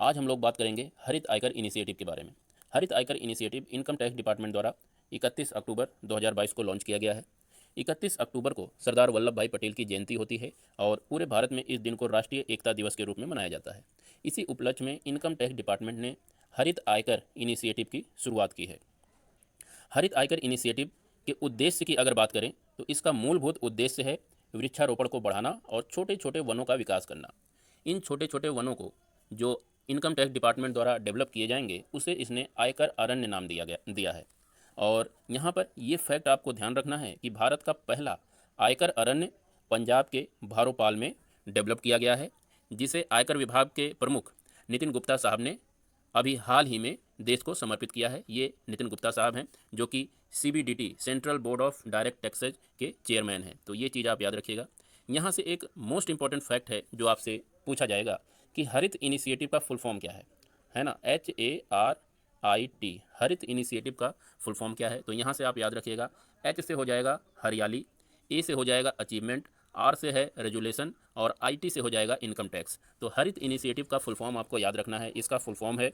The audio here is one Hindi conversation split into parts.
आज हम लोग बात करेंगे हरित आयकर इनिशिएटिव के बारे में। हरित आयकर इनिशिएटिव इनकम टैक्स डिपार्टमेंट द्वारा 31 अक्टूबर 2022 को लॉन्च किया गया है। 31 अक्टूबर को सरदार वल्लभ भाई पटेल की जयंती होती है और पूरे भारत में इस दिन को राष्ट्रीय एकता दिवस के रूप में मनाया जाता है। इसी उपलक्ष्य में इनकम टैक्स डिपार्टमेंट ने हरित आयकर इनिशिएटिव की शुरुआत की है। हरित आयकर इनिशिएटिव के उद्देश्य की अगर बात करें तो इसका मूलभूत उद्देश्य है वृक्षारोपण को बढ़ाना और छोटे छोटे वनों का विकास करना। इन छोटे छोटे वनों को जो इनकम टैक्स डिपार्टमेंट द्वारा डेवलप किए जाएंगे उसे इसने आयकर अरण्य नाम दिया है। और यहाँ पर ये फैक्ट आपको ध्यान रखना है कि भारत का पहला आयकर अरण्य पंजाब के भारोपाल में डेवलप किया गया है, जिसे आयकर विभाग के प्रमुख नितिन गुप्ता साहब ने अभी हाल ही में देश को समर्पित किया है। ये नितिन गुप्ता साहब हैं जो कि CBDT central board of direct taxes के चेयरमैन हैं। तो ये चीज़ आप याद रखिएगा। यहाँ से एक मोस्ट इंपॉर्टेंट फैक्ट है जो आपसे पूछा जाएगा कि हरित इनिशिएटिव का फुल फॉर्म क्या है ना, HARIT हरित इनिशिएटिव का फुल फॉर्म क्या है। तो यहाँ से आप याद रखिएगा, H से हो जाएगा हरियाली, A से हो जाएगा अचीवमेंट, R से है रेजुलेशन और IT से हो जाएगा इनकम टैक्स। तो हरित इनिशिएटिव का फुल फॉर्म आपको याद रखना है। इसका फुल फॉर्म है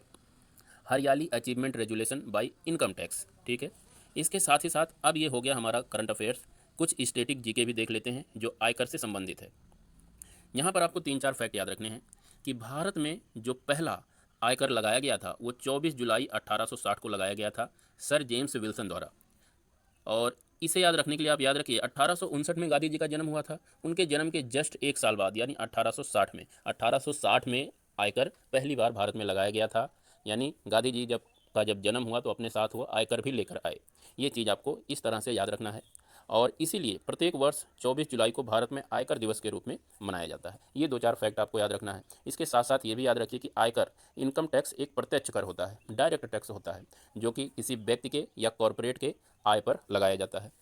हरियाली achievement resolution by income tax. ठीक है। इसके साथ ही साथ अब ये हो गया हमारा करंट अफेयर्स। कुछ स्टैटिक जीके भी देख लेते हैं जो आयकर से संबंधित है। यहाँ पर आपको 3-4 फैक्ट याद रखने हैं कि भारत में जो पहला आयकर लगाया गया था वो 24 जुलाई 1860 को लगाया गया था सर जेम्स विल्सन द्वारा। और इसे याद रखने के लिए आप याद रखिए 1859 में गांधी जी का जन्म हुआ था। उनके जन्म के जस्ट एक साल बाद यानी 1860 में आयकर पहली बार भारत में लगाया गया था। यानी गांधी जी जब जन्म हुआ तो अपने साथ वो आयकर भी लेकर आए। ये चीज़ आपको इस तरह से याद रखना है। और इसीलिए प्रत्येक वर्ष 24 जुलाई को भारत में आयकर दिवस के रूप में मनाया जाता है। ये 2-4 फैक्ट आपको याद रखना है। इसके साथ साथ ये भी याद रखिए कि आयकर इनकम टैक्स एक प्रत्यक्ष कर होता है, डायरेक्ट टैक्स होता है, जो कि किसी व्यक्ति के या कॉरपोरेट के आय पर लगाया जाता है।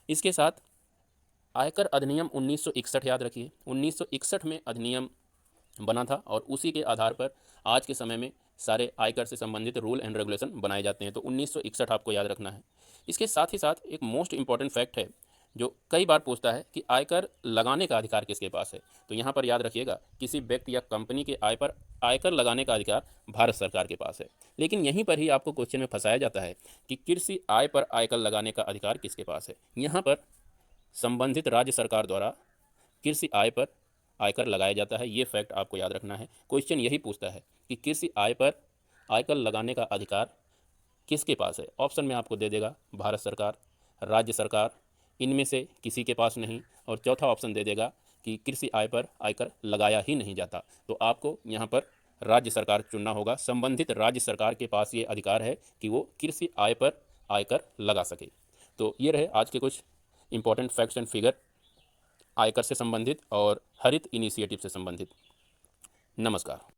इसके साथ आयकर अधिनियम 1961 याद रखिए। 1961 में अधिनियम बना था और उसी के आधार पर आज के समय में सारे आयकर से संबंधित रूल एंड रेगुलेशन बनाए जाते हैं। तो 1961 आपको याद रखना है। इसके साथ ही साथ एक मोस्ट इंपॉर्टेंट फैक्ट है जो कई बार पूछता है कि आयकर लगाने का अधिकार किसके पास है। तो यहाँ पर याद रखिएगा, किसी व्यक्ति या कंपनी के आय पर आयकर लगाने का अधिकार भारत सरकार के पास है। लेकिन यहीं पर ही आपको क्वेश्चन में फंसाया जाता है कि कृषि आय पर आयकर लगाने का अधिकार किसके पास है। यहाँ पर संबंधित राज्य सरकार द्वारा कृषि आय पर आयकर लगाया जाता है। ये फैक्ट आपको याद रखना है। क्वेश्चन यही पूछता है कि कृषि आय पर आयकर लगाने का अधिकार किसके पास है। ऑप्शन में आपको दे देगा भारत सरकार, राज्य सरकार, इनमें से किसी के पास नहीं, और चौथा ऑप्शन दे देगा कि कृषि आय पर आयकर लगाया ही नहीं जाता। तो आपको यहाँ पर राज्य सरकार चुनना होगा। संबंधित राज्य सरकार के पास ये अधिकार है कि वो कृषि आय पर आयकर लगा सके। तो ये रहे आज के कुछ इंपॉर्टेंट फैक्ट्स एंड फिगर आयकर से संबंधित और हरित इनिशिएटिव से संबंधित। नमस्कार।